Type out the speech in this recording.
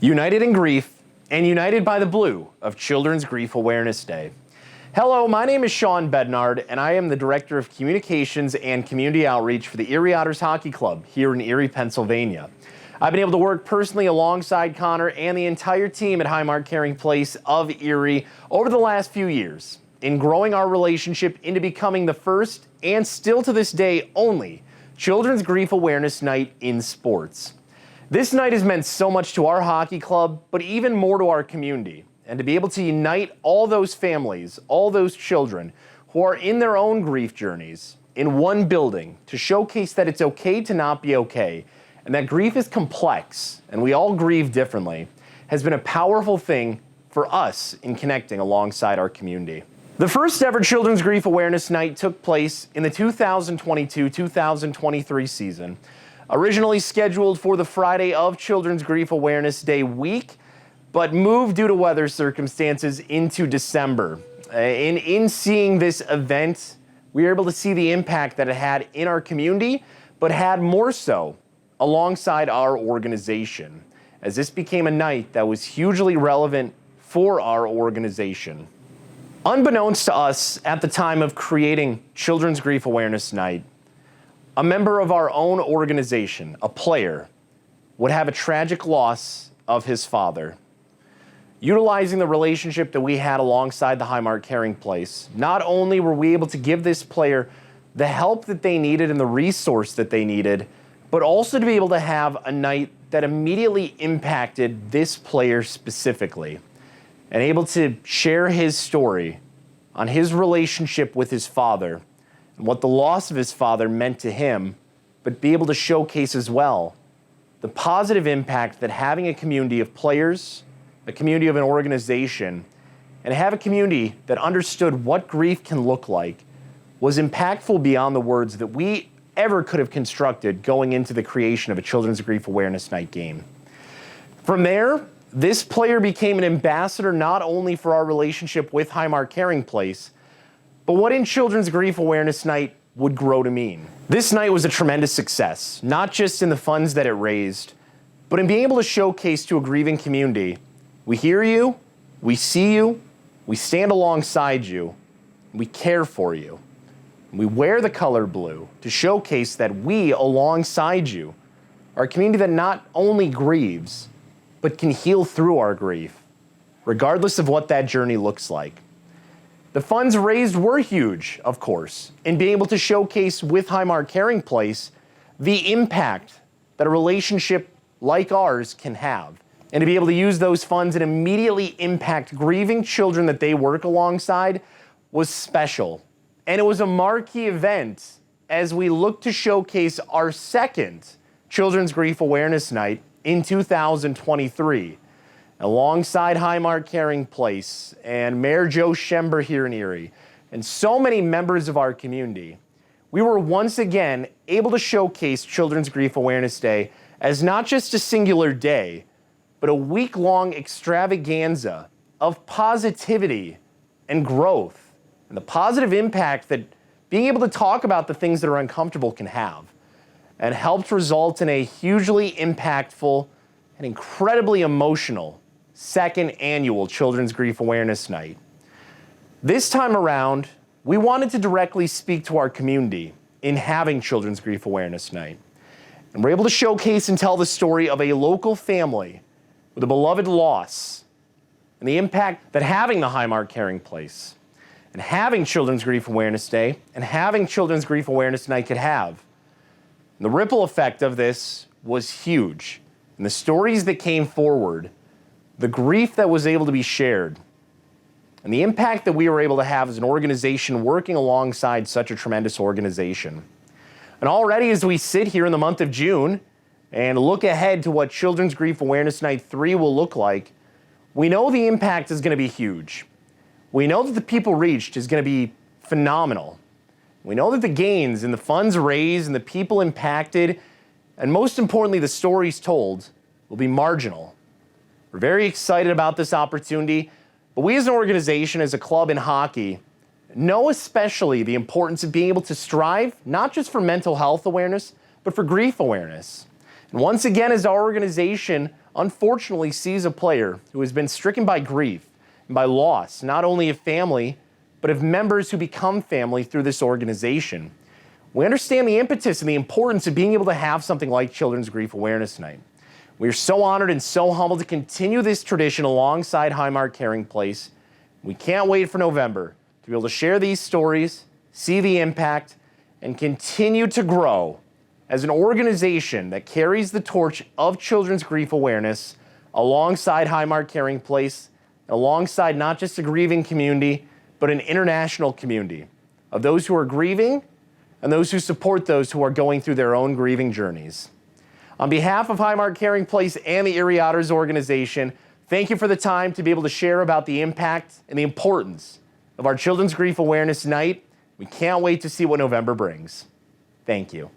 United in grief and united by the blue of Children's Grief Awareness Day. Hello, my name is Sean Bednard, and I am the Director of Communications and Community Outreach for the Erie Otters Hockey Club here in Erie, Pennsylvania. I've been able to work personally alongside Conor and the entire team at Highmark Caring Place of Erie over the last few years in growing our relationship into becoming the first, and still to this day only, Children's Grief Awareness Night in sports. This night has meant so much to our hockey club, but even more to our community. And to be able to unite all those families, all those children who are in their own grief journeys in one building to showcase that it's okay to not be okay, and that grief is complex and we all grieve differently, has been a powerful thing for us in connecting alongside our community. The first ever Children's Grief Awareness Night took place in the 2022-2023 season, originally scheduled for the Friday of Children's Grief Awareness Day week, but moved due to weather circumstances into December. In seeing this event, we were able to see the impact that it had in our community, but had more so alongside our organization, as this became a night that was hugely relevant for our organization. Unbeknownst to us at the time of creating Children's Grief Awareness Night, a member of our own organization, a player, would have a tragic loss of his father. Utilizing the relationship that we had alongside the Highmark Caring Place, not only were we able to give this player the help that they needed and the resource that they needed, but also to be able to have a night that immediately impacted this player specifically, and able to share his story on his relationship with his father and what the loss of his father meant to him, but be able to showcase as well the positive impact that having a community of players, a community of an organization, and have a community that understood what grief can look like was impactful beyond the words that we ever could have constructed going into the creation of a Children's Grief Awareness Night game. From there, this player became an ambassador not only for our relationship with Highmark Caring Place, but what in Children's Grief Awareness Night would grow to mean. This night was a tremendous success, not just in the funds that it raised, but in being able to showcase to a grieving community, we hear you, we see you, we stand alongside you, we care for you. We wear the color blue to showcase that we, alongside you, are a community that not only grieves, but can heal through our grief, regardless of what that journey looks like. The funds raised were huge, of course, in being able to showcase with Highmark Caring Place the impact that a relationship like ours can have, and to be able to use those funds and immediately impact grieving children that they work alongside was special. And it was a marquee event as we look to showcase our second Children's Grief Awareness Night in 2023, alongside Highmark Caring Place and Mayor Joe Schember here in Erie, and so many members of our community. We were once again able to showcase Children's Grief Awareness Day as not just a singular day, but a week-long extravaganza of positivity and growth, and the positive impact that being able to talk about the things that are uncomfortable can have, and helped result in a hugely impactful and incredibly emotional second annual Children's Grief Awareness Night. This time around, we wanted to directly speak to our community in having Children's Grief Awareness Night. And we're able to showcase and tell the story of a local family with a beloved loss, and the impact that having the Highmark Caring Place and having Children's Grief Awareness Day and having Children's Grief Awareness Night could have. And the ripple effect of this was huge. And the stories that came forward, the grief that was able to be shared, and the impact that we were able to have as an organization working alongside such a tremendous organization. And already as we sit here in the month of June and look ahead to what Children's Grief Awareness Night 3 will look like, we know the impact is going to be huge. We know that the people reached is going to be phenomenal. We know that the gains and the funds raised and the people impacted, and most importantly, the stories told, will be marginal. We're very excited about this opportunity, but we as an organization, as a club in hockey, know especially the importance of being able to strive, not just for mental health awareness, but for grief awareness. And once again, as our organization, unfortunately sees a player who has been stricken by grief and by loss, not only of family, but of members who become family through this organization. We understand the impetus and the importance of being able to have something like Children's Grief Awareness Night. We are so honored and so humbled to continue this tradition alongside Highmark Caring Place. We can't wait for November to be able to share these stories, see the impact, and continue to grow as an organization that carries the torch of children's grief awareness alongside Highmark Caring Place, alongside not just a grieving community, but an international community of those who are grieving and those who support those who are going through their own grieving journeys. On behalf of Highmark Caring Place and the Erie Otters organization, thank you for the time to be able to share about the impact and the importance of our Children's Grief Awareness Night. We can't wait to see what November brings. Thank you.